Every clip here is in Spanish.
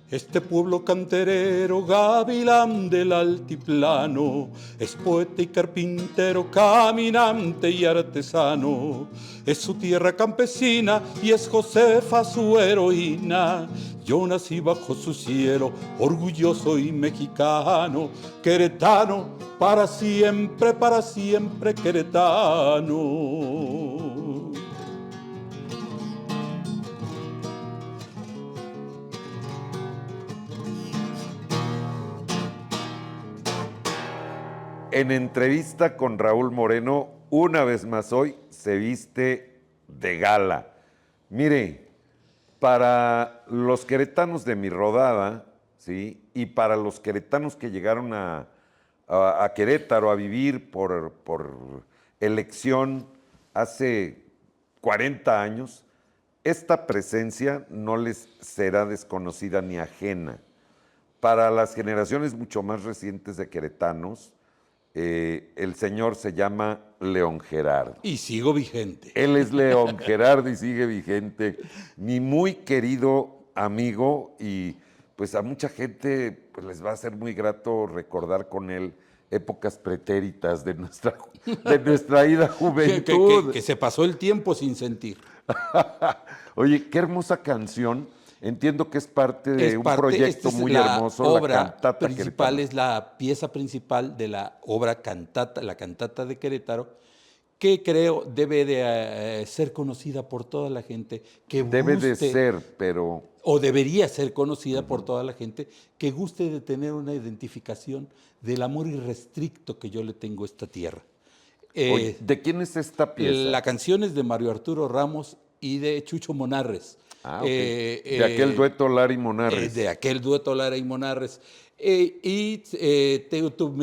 Este pueblo canterero, gavilán del altiplano, es poeta y carpintero, caminante y artesano. Es su tierra campesina y es Josefa su heroína. Yo nací bajo su cielo, orgulloso y mexicano, queretano, para siempre queretano. En entrevista con Raúl Moreno, una vez más hoy se viste de gala. Mire, para los queretanos de mi rodada, ¿sí? Y para los queretanos que llegaron a Querétaro a vivir por elección hace 40 años, esta presencia no les será desconocida ni ajena. Para las generaciones mucho más recientes de queretanos, el señor se llama León Gerardo. Y sigo vigente. Él es León Gerardo y sigue vigente. Mi muy querido amigo, y pues a mucha gente pues, les va a ser muy grato recordar con él épocas pretéritas de nuestra ida juventud. Que se pasó el tiempo sin sentir. Oye, qué hermosa canción. Entiendo que es parte de un proyecto muy hermoso, la obra Cantata principal, Queretana. es la pieza principal de la obra Cantata, la Cantata de Querétaro, que creo debe de ser conocida por toda la gente que Debe guste, de ser, pero... o debería ser conocida por toda la gente que guste de tener una identificación del amor irrestricto que yo le tengo a esta tierra. Oye, ¿de quién es esta pieza? La canción es de Mario Arturo Ramos y de Chucho Monarres. Ah, ok. De aquel dueto Lari Monarres. De aquel dueto Lara y Monarres. Me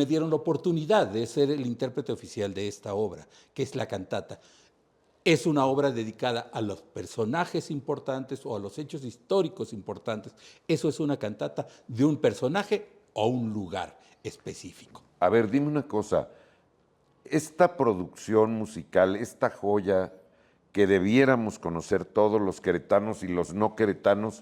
dieron la oportunidad de ser el intérprete oficial de esta obra, que es la cantata. Es una obra dedicada a los personajes importantes o a los hechos históricos importantes. Eso es una cantata de un personaje o un lugar específico. A ver, dime una cosa. Esta producción musical, esta joya que debiéramos conocer todos los queretanos y los no queretanos,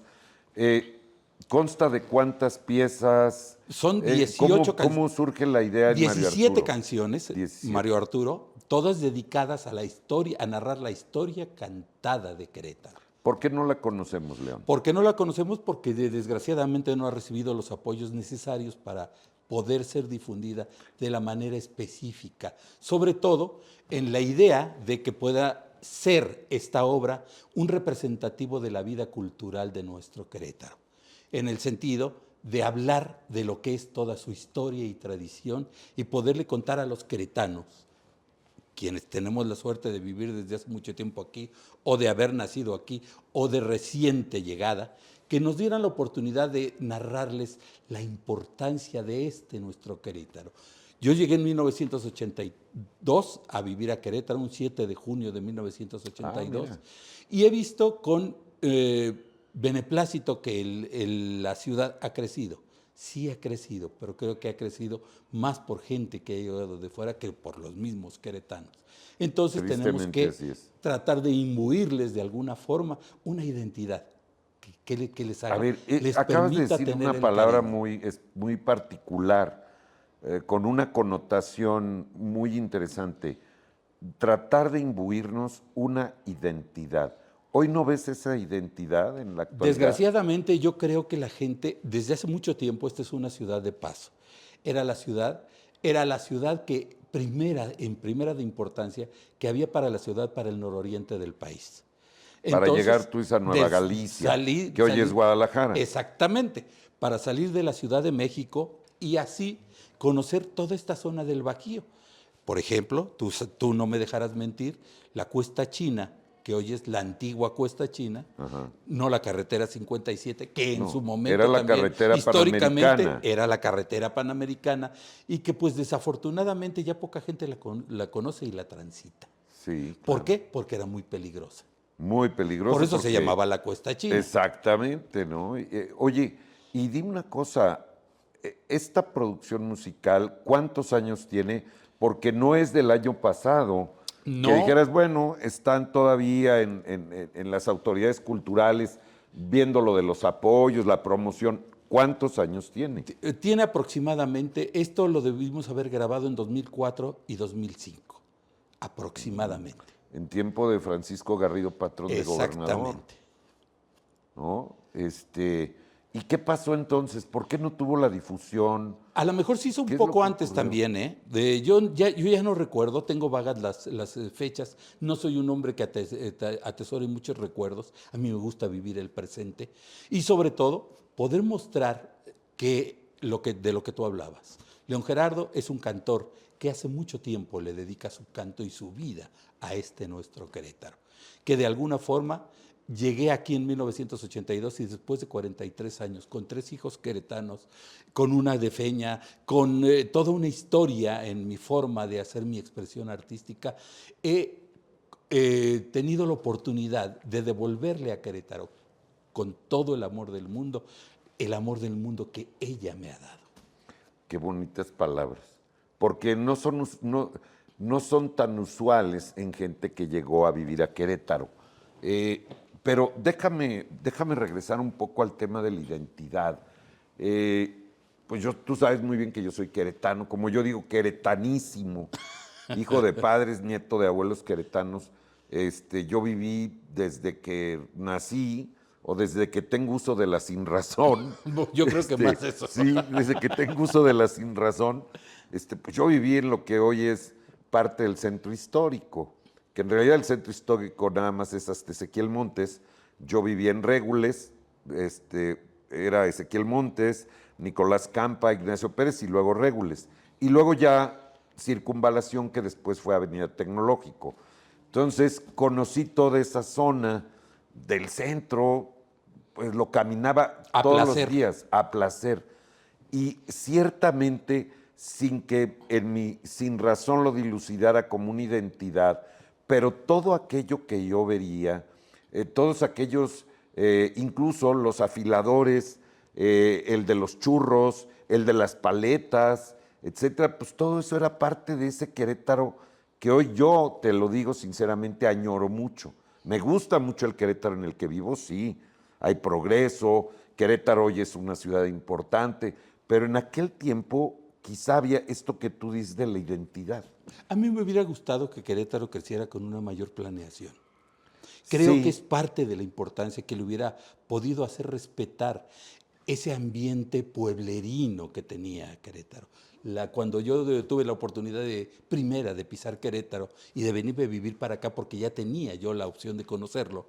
¿consta de cuántas piezas? Son 18 ¿Cómo surge la idea en Mario Arturo? 17 canciones, 17. Mario Arturo, todas dedicadas a la historia, a narrar la historia cantada de Querétaro. ¿Por qué no la conocemos, León? ¿Por qué no la conocemos? Porque desgraciadamente no ha recibido los apoyos necesarios para poder ser difundida de la manera específica, sobre todo en la idea de que pueda ser esta obra un representativo de la vida cultural de nuestro Querétaro, en el sentido de hablar de lo que es toda su historia y tradición y poderle contar a los queretanos, quienes tenemos la suerte de vivir desde hace mucho tiempo aquí, o de haber nacido aquí, o de reciente llegada, que nos dieran la oportunidad de narrarles la importancia de nuestro Querétaro. Yo llegué en 1982 a vivir a Querétaro, un 7 de junio de 1982, y he visto con beneplácito que la ciudad ha crecido. Sí ha crecido, pero creo que ha crecido más por gente que ha llegado de fuera que por los mismos queretanos. Entonces tenemos que tratar de imbuirles de alguna forma una identidad que les haga. A ver, les acabas de decir una palabra cariño. muy particular, con una connotación muy interesante. Tratar de imbuirnos una identidad. ¿Hoy no ves esa identidad en la actualidad? Desgraciadamente yo creo que la gente, desde hace mucho tiempo, esta es una ciudad de paso. Era la ciudad que en primera de importancia que había para la ciudad, para el nororiente del país. Para llegar tú a Nueva Galicia, que hoy es Guadalajara. Exactamente, para salir de la Ciudad de México y así conocer toda esta zona del Bajío. Por ejemplo, tú no me dejarás mentir, la Cuesta China, que hoy es la antigua Cuesta China, no la carretera 57, que en su momento era la también carretera históricamente era la carretera panamericana y que pues desafortunadamente ya poca gente la conoce y la transita. Sí. ¿Por qué? Porque era muy peligrosa. Muy peligrosa. Por eso se llamaba la Cuesta China. Exactamente, ¿no? Oye, y dime una cosa, esta producción musical, ¿cuántos años tiene? Porque no es del año pasado. No. Que dijeras, bueno, están todavía en las autoridades culturales, viendo lo de los apoyos, la promoción, ¿cuántos años tiene? Tiene aproximadamente, esto lo debimos haber grabado en 2004 y 2005, aproximadamente. En tiempo de Francisco Garrido Patrón de gobernador. Exactamente. ¿No? ¿Y qué pasó entonces? ¿Por qué no tuvo la difusión? A lo mejor se hizo un ¿Qué es lo poco que antes ocurrió? también, ¿eh? Yo ya no recuerdo, tengo vagas las fechas, no soy un hombre que atesore muchos recuerdos, a mí me gusta vivir el presente y sobre todo poder mostrar de lo que tú hablabas. León Gerardo es un cantor que hace mucho tiempo le dedica su canto y su vida a nuestro Querétaro, que de alguna forma llegué aquí en 1982 y después de 43 años, con 3 hijos queretanos, con una de Feña, con toda una historia en mi forma de hacer mi expresión artística, he tenido la oportunidad de devolverle a Querétaro, con todo el amor del mundo que ella me ha dado. Qué bonitas palabras. Porque no son tan usuales en gente que llegó a vivir a Querétaro. Pero déjame regresar un poco al tema de la identidad. Pues tú sabes muy bien que yo soy queretano, como yo digo, queretanísimo, hijo de padres, nieto de abuelos queretanos. Yo viví desde que nací o desde que tengo uso de la sinrazón. Yo creo que más eso. Sí, desde que tengo uso de la sinrazón. Pues yo viví en lo que hoy es parte del centro histórico, que en realidad el centro histórico nada más es hasta Ezequiel Montes. Yo vivía en Régules, era Ezequiel Montes, Nicolás Campa, Ignacio Pérez y luego Régules. Y luego ya Circunvalación, que después fue Avenida Tecnológico. Entonces conocí toda esa zona del centro, pues lo caminaba A todos placer. los días, a placer. Y ciertamente, sin razón lo dilucidara como una identidad, pero todo aquello que yo vería, todos aquellos, incluso los afiladores, el de los churros, el de las paletas, etcétera, pues todo eso era parte de ese Querétaro que hoy yo, te lo digo sinceramente, añoro mucho. Me gusta mucho el Querétaro en el que vivo, sí, hay progreso, Querétaro hoy es una ciudad importante, pero en aquel tiempo quizá había esto que tú dices de la identidad. A mí me hubiera gustado que Querétaro creciera con una mayor planeación. Creo que es parte de la importancia que le hubiera podido hacer respetar ese ambiente pueblerino que tenía Querétaro. Cuando yo tuve la oportunidad de pisar Querétaro y de venirme a vivir para acá porque ya tenía yo la opción de conocerlo,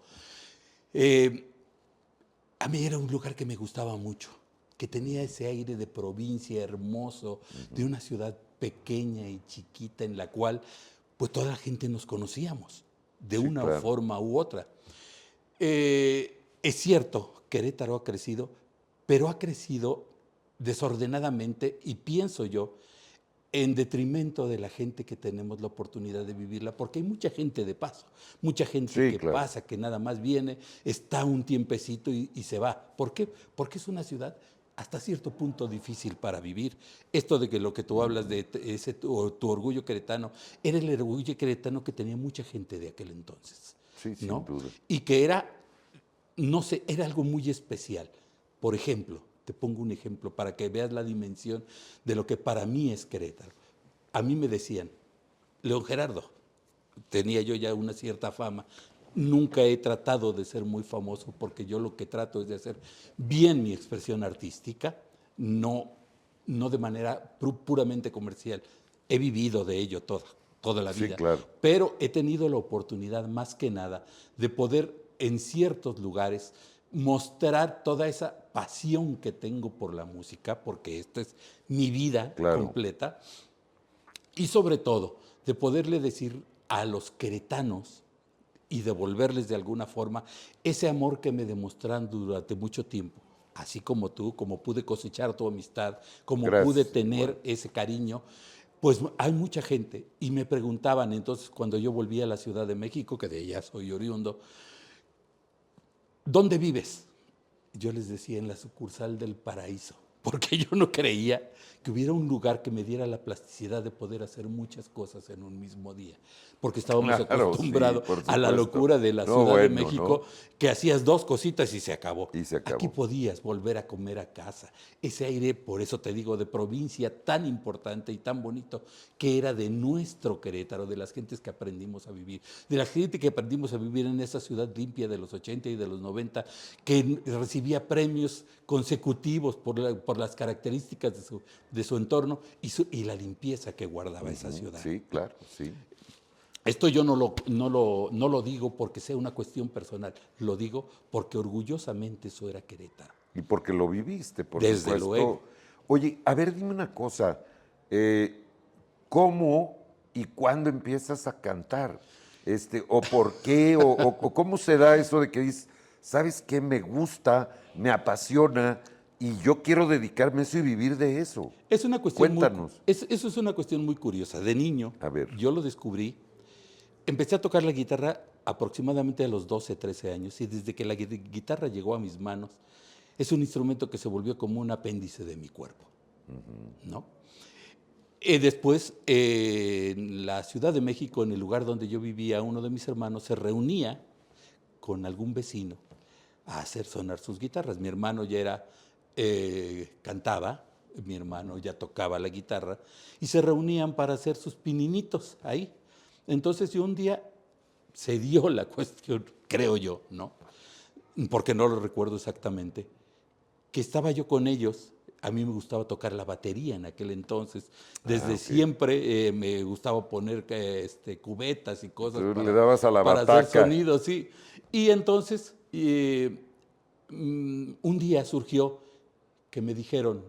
a mí era un lugar que me gustaba mucho, que tenía ese aire de provincia hermoso, de una ciudad pequeña y chiquita en la cual pues toda la gente nos conocíamos de Sí, una claro. forma u otra. Es cierto, Querétaro ha crecido, pero ha crecido desordenadamente y pienso yo en detrimento de la gente que tenemos la oportunidad de vivirla, porque hay mucha gente de paso, mucha gente Sí, que claro. pasa, que nada más viene, está un tiempecito y se va. ¿Por qué? Porque es una ciudad hasta cierto punto difícil para vivir. Esto de que lo que tú hablas de tu orgullo queretano, era el orgullo queretano que tenía mucha gente de aquel entonces. Sí, sin ¿no? duda. Y que era, no sé, era algo muy especial. Por ejemplo, te pongo un ejemplo para que veas la dimensión de lo que para mí es Querétaro. A mí me decían, León Gerardo, tenía yo ya una cierta fama, nunca he tratado de ser muy famoso porque yo lo que trato es de hacer bien mi expresión artística, no de manera puramente comercial. He vivido de ello toda la Sí, vida, claro. pero he tenido la oportunidad más que nada de poder en ciertos lugares mostrar toda esa pasión que tengo por la música, porque esta es mi vida Claro. completa, y sobre todo de poderle decir a los queretanos y devolverles de alguna forma ese amor que me demostraron durante mucho tiempo, así como tú, como pude cosechar tu amistad, como pude Gracias, tener igual. ese cariño. Pues hay mucha gente y me preguntaban entonces cuando yo volví a la Ciudad de México, que de ella soy oriundo, ¿dónde vives? Yo les decía en la sucursal del Paraíso. porque yo no creía que hubiera un lugar que me diera la plasticidad de poder hacer muchas cosas en un mismo día, porque estábamos Claro, acostumbrados sí, por a la supuesto. locura de la No, Ciudad de bueno, México, ¿no? que hacías 2 cositas y se acabó. Y se Aquí acabó. podías volver a comer a casa. Ese aire, por eso te digo, de provincia tan importante y tan bonito, que era de nuestro Querétaro, de las gentes que aprendimos a vivir, de la gente que aprendimos a vivir en esa ciudad limpia de los 80 y de los 90, que recibía premios consecutivos por las características de su entorno y la limpieza que guardaba esa ciudad. Sí, claro, sí. Esto yo no lo digo porque sea una cuestión personal, lo digo porque orgullosamente eso era Querétaro. Y porque lo viviste, por Desde supuesto. luego. Oye, a ver, dime una cosa. ¿Cómo y cuándo empiezas a cantar? ¿O por qué? ¿O cómo se da eso de que dices, ¿sabes qué? Me gusta, me apasiona y yo quiero dedicarme a eso y vivir de eso. Es una cuestión Cuéntanos. eso es una cuestión muy curiosa. De niño, A ver. yo lo descubrí. Empecé a tocar la guitarra aproximadamente a los 12, 13 años y desde que la guitarra llegó a mis manos, es un instrumento que se volvió como un apéndice de mi cuerpo, ¿no? Después, en la Ciudad de México, en el lugar donde yo vivía, uno de mis hermanos se reunía con algún vecino a hacer sonar sus guitarras. Mi hermano ya cantaba, mi hermano ya tocaba la guitarra y se reunían para hacer sus pininitos ahí. Entonces yo un día se dio la cuestión, creo yo, ¿no? Porque no lo recuerdo exactamente, que estaba yo con ellos. A mí me gustaba tocar la batería en aquel entonces. Desde Ok. siempre me gustaba poner cubetas y cosas Tú le dabas a la para hacer bataca. sonidos, sí. Y entonces un día surgió que me dijeron,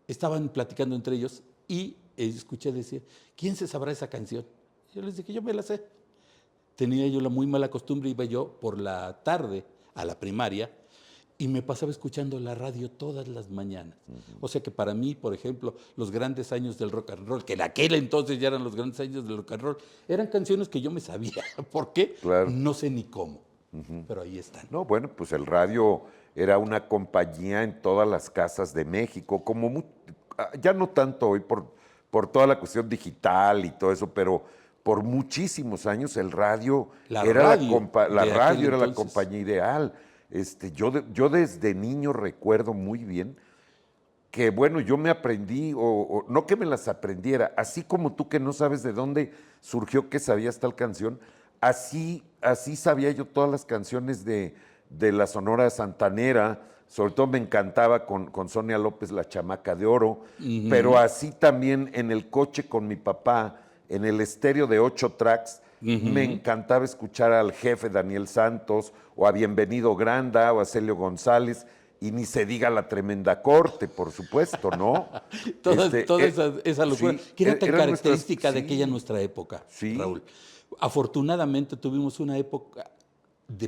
estaban platicando entre ellos y escuché decir, ¿quién se sabrá esa canción? Yo les dije, yo me la sé. Tenía yo la muy mala costumbre, iba yo por la tarde a la primaria y me pasaba escuchando la radio todas las mañanas. O sea que para mí, por ejemplo, los grandes años del rock and roll, que en aquel entonces ya eran los grandes años del rock and roll, eran canciones que yo me sabía. ¿Por qué? Claro. No sé ni cómo, pero ahí están. No, bueno, pues el radio era una compañía en todas las casas de México, ya no tanto hoy por toda la cuestión digital y todo eso, pero por muchísimos años el radio La era radio la de aquel radio era la entonces. compañía ideal. Yo desde niño recuerdo muy bien que, bueno, yo me aprendí, o no que me las aprendiera, así como tú que no sabes de dónde surgió que sabías tal canción, así sabía yo todas las canciones de la Sonora Santanera, sobre todo me encantaba con Sonia López, La Chamaca de Oro, pero así también en el coche con mi papá, en el estéreo de 8 tracks, me encantaba escuchar al jefe Daniel Santos, o a Bienvenido Granda, o a Celio González, y ni se diga La Tremenda Corte, por supuesto, ¿no? Toda esa locura, Sí, que era tan eran característica de sí, aquella nuestra época, sí. Raúl. Afortunadamente tuvimos una época,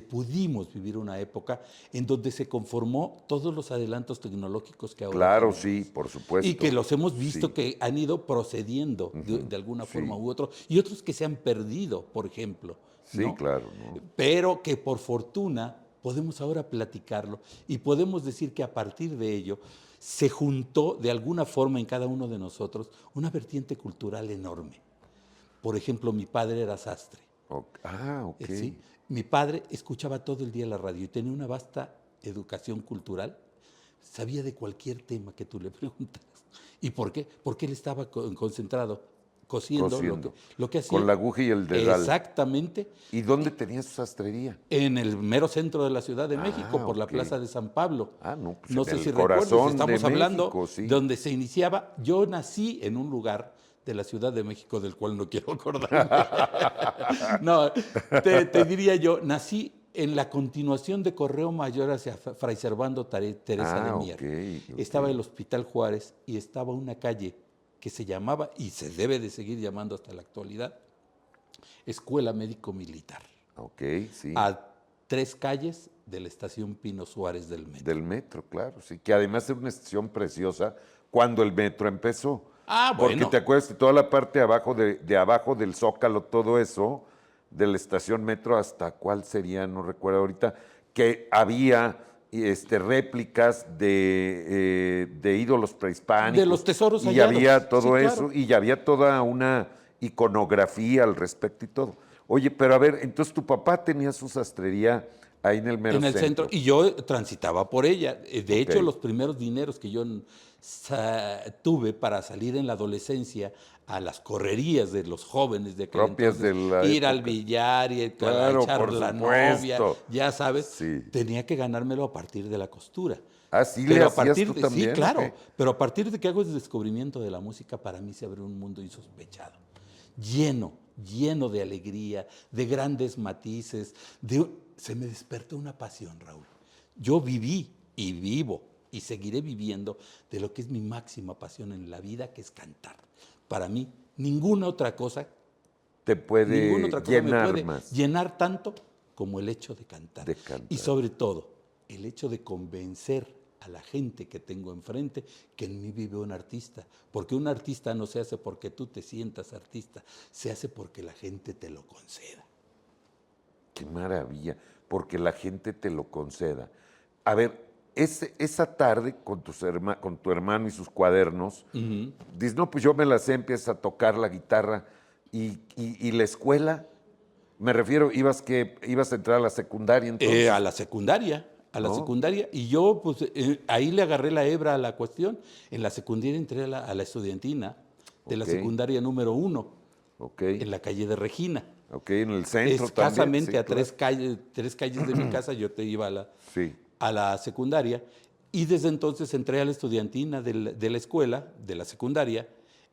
pudimos vivir una época en donde se conformó todos los adelantos tecnológicos que ahora Claro, tenemos. sí, por supuesto. Y que los hemos visto Sí. que han ido procediendo de alguna forma u otra, y otros que se han perdido, por ejemplo. Sí, ¿no? claro, ¿no? Pero que por fortuna podemos ahora platicarlo y podemos decir que a partir de ello se juntó de alguna forma en cada uno de nosotros una vertiente cultural enorme. Por ejemplo, mi padre era sastre. Ok. ¿Sí? Mi padre escuchaba todo el día la radio y tenía una vasta educación cultural. Sabía de cualquier tema que tú le preguntaras. ¿Y por qué? Porque él estaba concentrado, cosiendo. Lo que hacía. Con la aguja y el dedal. Exactamente. ¿Y dónde tenía su sastrería? En el mero centro de la Ciudad de México, por la ok. Plaza de San Pablo. No, pues No en sé el si corazón recuerdas, estamos de hablando México, sí. donde se iniciaba. Yo nací en un lugar de la Ciudad de México del cual no quiero acordarme. No, te diría yo, nací en la continuación de Correo Mayor hacia Fray Servando Teresa de Mier. Ok. Estaba el Hospital Juárez y estaba una calle que se llamaba, y se debe de seguir llamando hasta la actualidad, Escuela Médico Militar. Ok, sí. A 3 calles de la estación Pino Suárez del metro. Del metro, claro, sí. Que además era una estación preciosa cuando el metro empezó. Ah, bueno. Porque te acuerdas que toda la parte de abajo, de abajo del Zócalo, todo eso, de la estación metro hasta cuál sería, no recuerdo ahorita, que había réplicas de ídolos prehispánicos. De los tesoros y hallados. había todo Sí, eso, claro. y ya había toda una iconografía al respecto y todo. Oye, pero a ver, entonces tu papá tenía su sastrería ahí en el mero En el centro, y yo transitaba por ella. De hecho, Ok. los primeros dineros que yo tuve para salir en la adolescencia a las correrías de los jóvenes de aquel Propias entonces, de la ir al época. billar y a Claro, echar por la novia, supuesto. ya sabes, Sí. tenía que ganármelo a partir de la costura. Ah, ¿sí le Pero a hacías partir tú de, sí, también o claro, qué? pero a partir de que hago el descubrimiento de la música, para mí se abrió un mundo insospechado, lleno de alegría, de grandes matices, se me despertó una pasión, Raúl. Yo viví y vivo y seguiré viviendo de lo que es mi máxima pasión en la vida, que es cantar. Para mí, Te ninguna puede otra cosa me llenar puede más llenar tanto como el hecho de cantar. de Y cantar. sobre todo, el hecho de convencer a la gente que tengo enfrente que en mí vive un artista. Porque un artista no se hace porque tú te sientas artista, se hace porque la gente te lo conceda. Qué maravilla, porque la gente te lo conceda. A ver, esa tarde con con tu hermano y sus cuadernos, dices, no, pues yo me la sé, empiezas a tocar la guitarra y la escuela, me refiero, ibas a entrar a la secundaria A entonces, la secundaria, ¿no? y yo pues ahí le agarré la hebra a la cuestión. En la secundaria entré a la estudiantina de la Ok, secundaria número 1, ok, en la calle de Regina. ok, en el centro también, Escasamente sí, a claro. tres calles de mi casa yo te iba Sí, a la secundaria, y desde entonces entré a la estudiantina de la escuela, de la secundaria,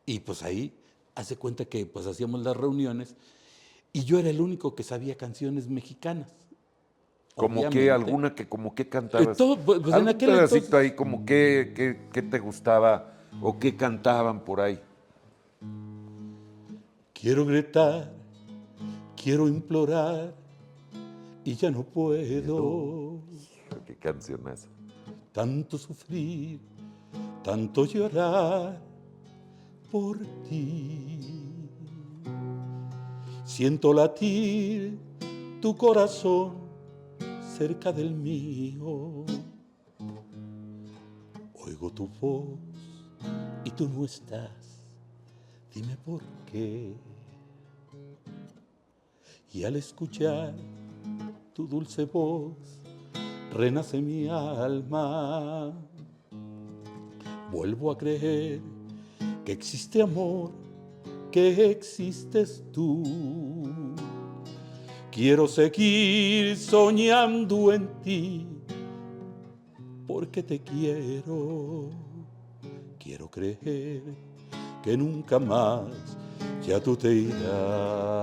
y pues ahí hace cuenta que pues hacíamos las reuniones y yo era el único que sabía canciones mexicanas, como que obviamente. alguna que como que cantabas, Todo, pues en algún aquel pedacito ahí entonces, como que te gustaba o qué cantaban por ahí. quiero gritar, quiero implorar y ya no puedo. Qué cancionazo. Tanto sufrir, tanto llorar por ti. Siento latir tu corazón cerca del mío. Oigo tu voz y tú no estás. Dime por qué. Y al escuchar tu dulce voz, renace mi alma. Vuelvo a creer que existe amor, que existes tú. Quiero seguir soñando en ti, porque te quiero. Quiero creer que nunca más ya tú te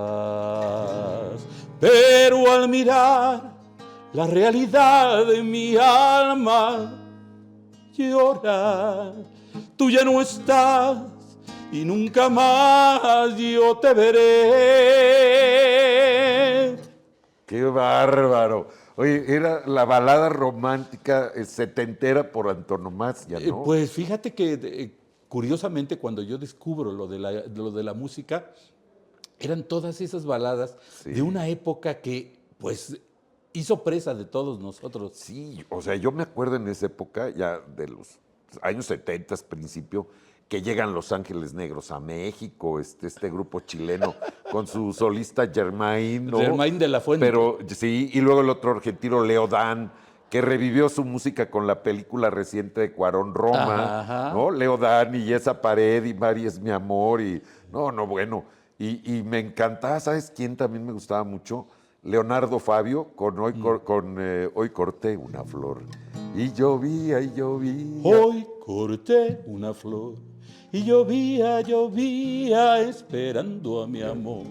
irás. Pero al mirar la realidad de mi alma, llorar, tú ya no estás y nunca más yo te veré. Qué bárbaro. Oye, era la balada romántica setentera por antonomasia, ¿no? Pues fíjate que curiosamente cuando yo descubro lo de la música, eran todas esas baladas de Sí. una época que pues hizo presa de todos nosotros. Sí, o sea, yo me acuerdo en esa época, ya de los años 70, principio, que llegan Los Ángeles Negros a México, este grupo chileno con su solista Germain, ¿no? Germain de la Fuente. Pero sí, y luego el otro argentino, Leo Dan, que revivió su música con la película reciente de Cuarón, Roma, Ajá, ajá. ¿no? Leo Dan y esa pared y Mari es mi amor y no, bueno. Y me encantaba, ¿sabes quién también me gustaba mucho? Leonardo Fabio con Hoy corté una flor. Y llovía y llovía. Hoy corté una flor y llovía esperando a mi amor.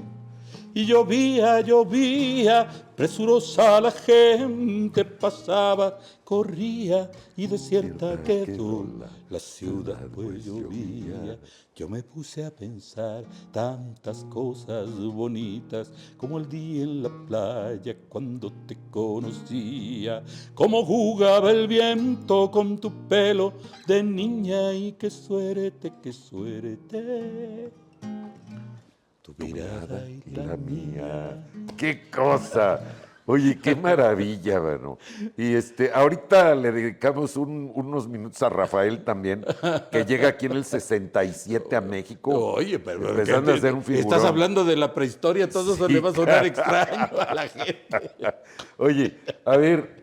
Y llovía, presurosa la gente pasaba, corría y desierta quedó la ciudad, pues llovía. Yo me puse a pensar tantas cosas bonitas, como el día en la playa cuando te conocía, cómo jugaba el viento con tu pelo de niña y qué suerte, qué suerte. Tu Tu mirada mirada y y la la mía. mía. ¡Qué cosa! Oye, qué maravilla, mano. Y ahorita le dedicamos unos minutos a Rafael también, que llega aquí en el 67 a México, Oye, pero empezando a hacer un estás figurón. hablando de la prehistoria, todo eso le Sí, va a sonar extraño a la gente. Oye, a ver,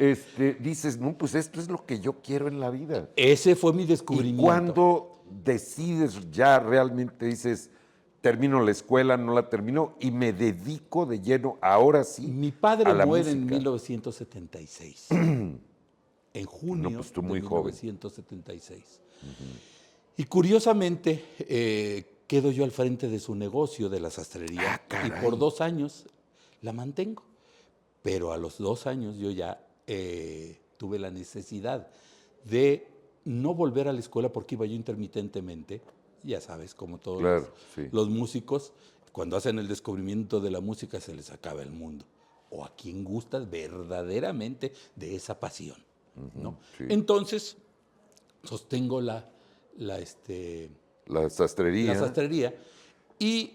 dices, no, pues esto es lo que yo quiero en la vida. Ese fue mi ¿Y descubrimiento. cuándo decides ya realmente dices, termino la escuela, no la termino y me dedico de lleno, ahora sí, Mi a padre la muere en música? 1976, en No, junio pues tú de muy joven. 1976. Y curiosamente, quedo yo al frente de su negocio de la Ah, sastrería y por caray. 2 años la mantengo. Pero a los 2 años yo ya tuve la necesidad de no volver a la escuela porque iba yo intermitentemente, ya sabes, como todos Claro, sí. los músicos, cuando hacen el descubrimiento de la música se les acaba el mundo. O a quien gusta verdaderamente de esa pasión, ¿no? Sí. Entonces, sostengo la, este, La la sastrería. sastrería y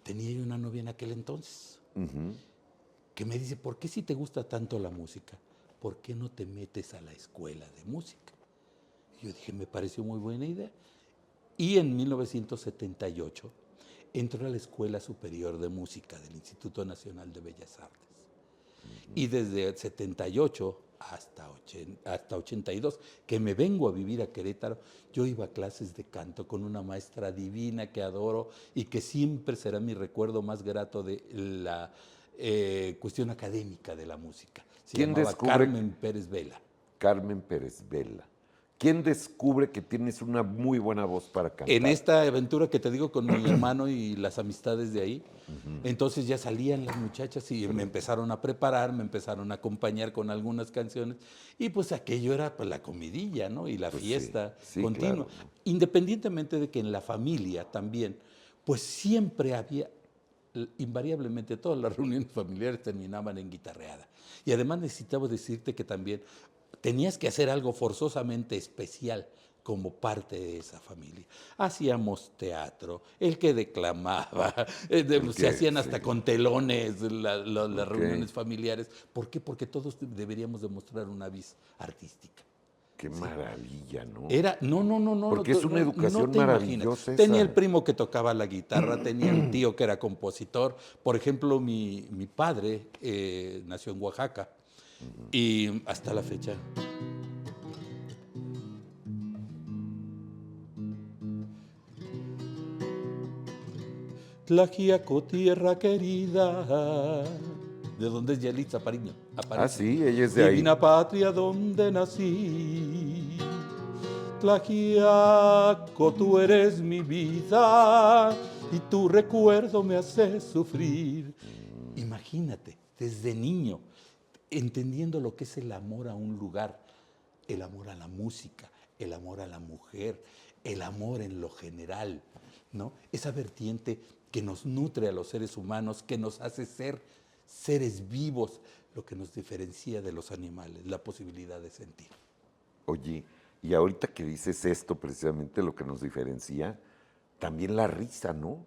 tenía yo una novia en aquel entonces que me dice, ¿por qué si te gusta tanto la música, por qué no te metes a la escuela de música? Y yo dije, me pareció muy buena idea. Y en 1978 entró a la Escuela Superior de Música del Instituto Nacional de Bellas Artes. Y desde 78 hasta 82, que me vengo a vivir a Querétaro, yo iba a clases de canto con una maestra divina que adoro y que siempre será mi recuerdo más grato de la cuestión académica de la música. Se ¿Quién llamaba descubre Carmen Pérez Vela. Carmen Pérez Vela? ¿Quién descubre que tienes una muy buena voz para En cantar? esta aventura que te digo con mi hermano y las amistades de ahí, entonces ya salían las muchachas y me empezaron a preparar, me empezaron a acompañar con algunas canciones y pues aquello era pues la comidilla, ¿no? Y la Pues sí, fiesta sí, continua. claro, ¿no? Independientemente de que en la familia también, pues siempre había, invariablemente todas las reuniones familiares terminaban en guitarreada. Y además necesitaba decirte que también tenías que hacer algo forzosamente especial como parte de esa familia. Hacíamos teatro, el que declamaba, se hacían Sí, hasta con telones las ok. reuniones familiares. ¿Por qué? Porque todos deberíamos demostrar una vis artística. Qué ¿Sí? maravilla, ¿no? Era, no, no, no, no, Porque es una no educación te imaginas. maravillosa Tenía el esa. primo que tocaba la guitarra, tenía el tío que era compositor. Por ejemplo, mi padre nació en Oaxaca y hasta la fecha. Tlaxiaco, tierra querida, de donde es Yalitza Aparicio. Ah, sí, ella es de ahí. Divina patria donde nací. Tlaxiaco, tú eres mi vida y tu recuerdo me hace sufrir. Imagínate, desde niño, entendiendo lo que es el amor a un lugar, el amor a la música, el amor a la mujer, el amor en lo general, ¿no? Esa vertiente que nos nutre a los seres humanos, que nos hace ser seres vivos, lo que nos diferencia de los animales, la posibilidad de sentir. Oye, y ahorita que dices esto, precisamente lo que nos diferencia, también la risa, ¿no?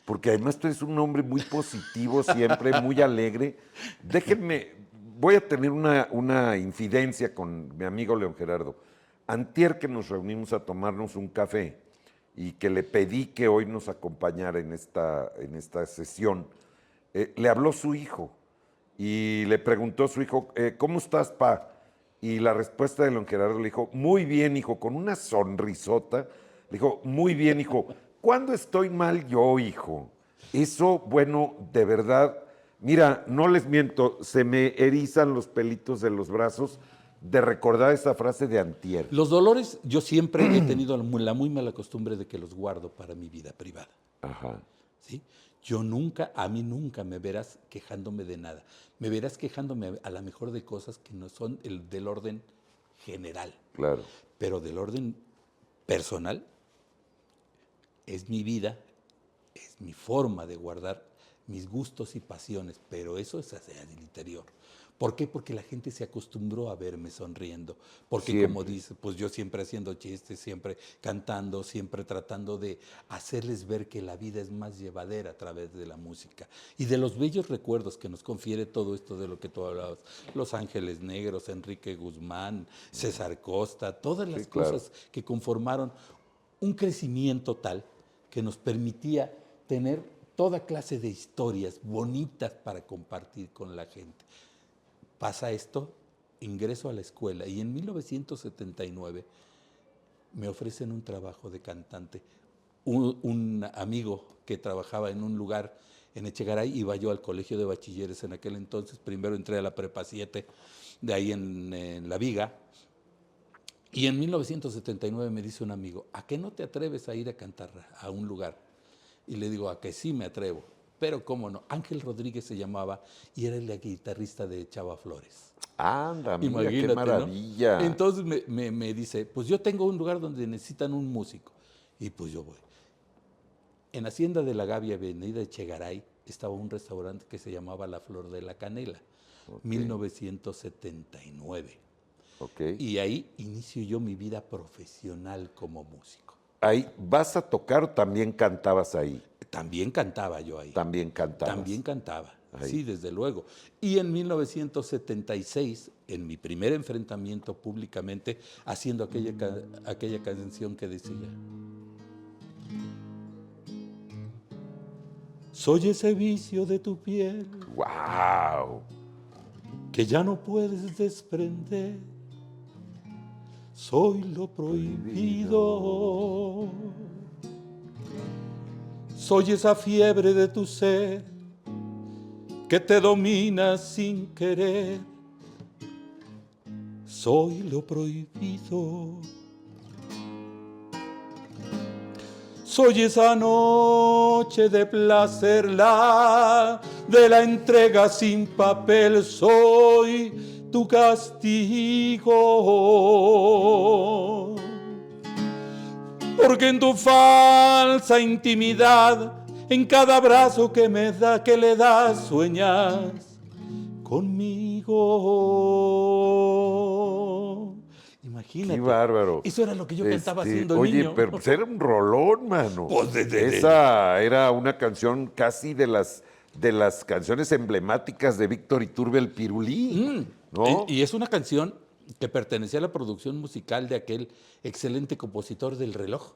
Porque además tú eres un hombre muy positivo siempre, muy alegre. Déjenme, voy a tener una infidencia con mi amigo León Gerardo. Antier que nos reunimos a tomarnos un café y que le pedí que hoy nos acompañara en esta sesión, le habló su hijo y le preguntó a su hijo, ¿cómo estás, pa? Y la respuesta de León Gerardo le dijo, muy bien, hijo, con una sonrisota. Le dijo, muy bien, hijo. ¿Cuándo estoy mal yo, hijo? Eso, bueno, de verdad, mira, no les miento, se me erizan los pelitos de los brazos de recordar esa frase de antier. Los dolores, yo siempre he tenido la muy mala costumbre de que los guardo para mi vida privada. Ajá, ¿Sí? A mí nunca me verás quejándome de nada. Me verás quejándome a lo mejor de cosas que no son del orden general, claro. pero del orden personal es mi vida, es mi forma de guardar mis gustos y pasiones, pero eso es hacia el interior. ¿Por qué? Porque la gente se acostumbró a verme sonriendo. Porque Siempre. como dice, pues yo siempre haciendo chistes, siempre cantando, siempre tratando de hacerles ver que la vida es más llevadera a través de la música. Y de los bellos recuerdos que nos confiere todo esto de lo que tú hablabas. Los Ángeles Negros, Enrique Guzmán, César Costa, todas las claro. cosas que conformaron un crecimiento tal que nos permitía tener toda clase de historias bonitas para compartir con la gente. Pasa esto, ingreso a la escuela y en 1979 me ofrecen un trabajo de cantante. Un amigo que trabajaba en un lugar en Echegaray, iba yo al colegio de bachilleres en aquel entonces, primero entré a la prepa 7, de ahí en La Viga, y en 1979 me dice un amigo, ¿a qué no te atreves a ir a cantar a un lugar? Y le digo, a que sí me atrevo, pero cómo no. Ángel Rodríguez se llamaba y era el guitarrista de Chava Flores. Anda, mira, qué Imagínate, ¿no? maravilla. Entonces me dice, pues yo tengo un lugar donde necesitan un músico. Y pues yo voy. En Hacienda de la Gavia, avenida Echegaray, estaba un restaurante que se llamaba La Flor de la Canela, 1979. Ok. Y ahí inicio yo mi vida profesional como músico. Ahí, ¿vas a tocar o también cantabas ahí? También cantaba yo ahí. También cantabas. También cantaba, Ahí. sí, desde luego. Y en 1976, en mi primer enfrentamiento públicamente, haciendo aquella canción que decía: soy ese vicio de tu piel ¡Wow! que ya no puedes desprender. Soy lo prohibido. Soy esa fiebre de tu ser que te domina sin querer. Soy lo prohibido. Soy esa noche de placer, la de la entrega sin papel. Soy tu castigo. Porque en tu falsa intimidad, en cada abrazo que me da, que le das, sueñas conmigo. Imagínate. ¡Qué bárbaro! Eso era lo que yo cantaba siendo oye, niño. pero pues era un rolón, mano. Pues Esa era una canción casi de las canciones emblemáticas de Víctor Iturbe el Pirulí, ¿no? Y es una canción que pertenecía a la producción musical de aquel excelente compositor del reloj.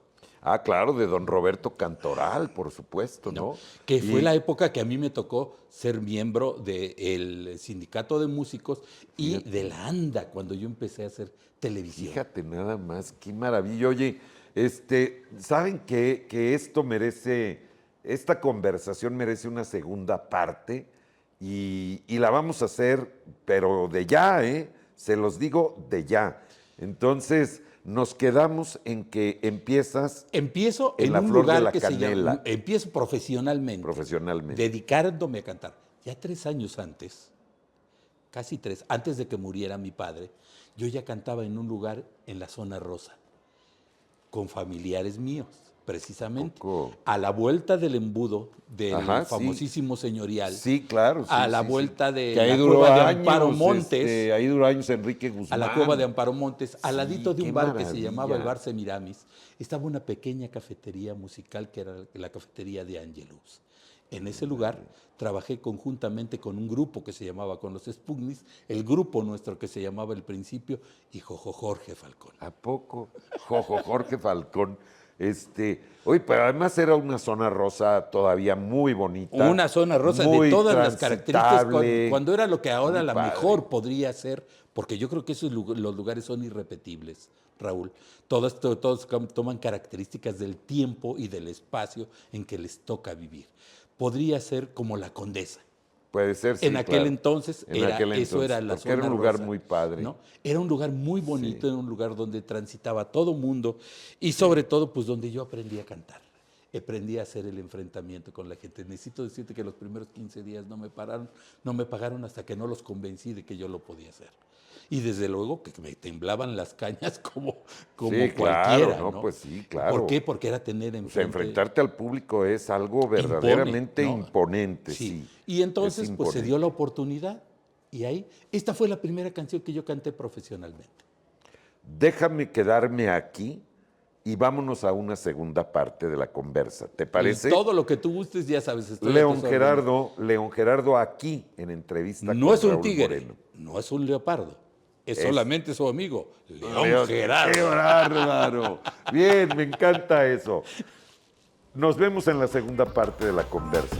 Ah, claro, de don Roberto Cantoral, por supuesto, ¿no? Que fue Y la época que a mí me tocó ser miembro del sindicato de músicos y de la ANDA, cuando yo empecé a hacer televisión. fíjate nada más, qué maravilla. Oye, ¿saben qué? Que esta conversación merece una segunda parte y la vamos a hacer, pero de ya, ¿eh? Se los digo de ya. Entonces, nos quedamos en que empiezas Empiezo en en la un Flor de lugar la que se Canela. llama, empiezo profesionalmente, profesionalmente. dedicándome a cantar. Ya 3 años antes, casi 3, antes de que muriera mi padre, yo ya cantaba en un lugar en la zona rosa, con familiares míos, precisamente. Poco. A la vuelta del embudo del Ajá, sí. famosísimo señorial. Sí, claro. Sí, A la sí, vuelta sí. de Que ahí la duró cueva de años, Amparo Montes. ahí duró años Enrique Guzmán. A la cueva de Amparo Montes, al Sí, ladito de qué un bar que se llamaba el maravilla. Bar Semiramis, estaba una pequeña cafetería musical que era la cafetería de Angelus. En ese lugar trabajé conjuntamente con un grupo que se llamaba Con los Spugnis, el grupo nuestro que se llamaba El Principio y Jojo Jorge Falcón. ¿A poco? Jorge Falcón. Oye, pero además era una zona rosa todavía muy bonita. Una zona rosa de muy todas las características, transitable. cuando era lo que ahora Muy la padre. mejor podría ser, porque yo creo que esos los lugares son irrepetibles, Raúl. Todos toman características del tiempo y del espacio en que les toca vivir. Podría ser como la Condesa. Puede ser, sí, En aquel claro. entonces, En aquel eso era entonces, la porque zona era un lugar rosa, muy padre. ¿no? Era un lugar muy bonito, Sí. era un lugar donde transitaba todo mundo y sobre todo, pues donde yo aprendí a cantar. Aprendí a hacer el enfrentamiento con la gente. Necesito decirte que los primeros 15 días no me pagaron hasta que no los convencí de que yo lo podía hacer. Y desde luego que me temblaban las cañas como Sí, cualquiera, claro, ¿no? pues sí, claro. ¿Por qué? Porque era tener O sea, enfrente... enfrentarte al público es algo impone, verdaderamente ¿no? imponente, sí. Y entonces, Es pues se imponente. dio la oportunidad Y ahí, esta fue la primera canción que yo canté profesionalmente. Déjame quedarme aquí y vámonos a una segunda parte de la conversa. ¿Te parece? Y todo lo que tú gustes, ya sabes, estoy a tus órdenes. León Gerardo aquí en entrevista No con es un Raúl tigre, Moreno. no es un leopardo, es Es- solamente su amigo, León León, Gerardo. ¡Qué bárbaro! Bien, me encanta eso. Nos vemos en la segunda parte de la conversa.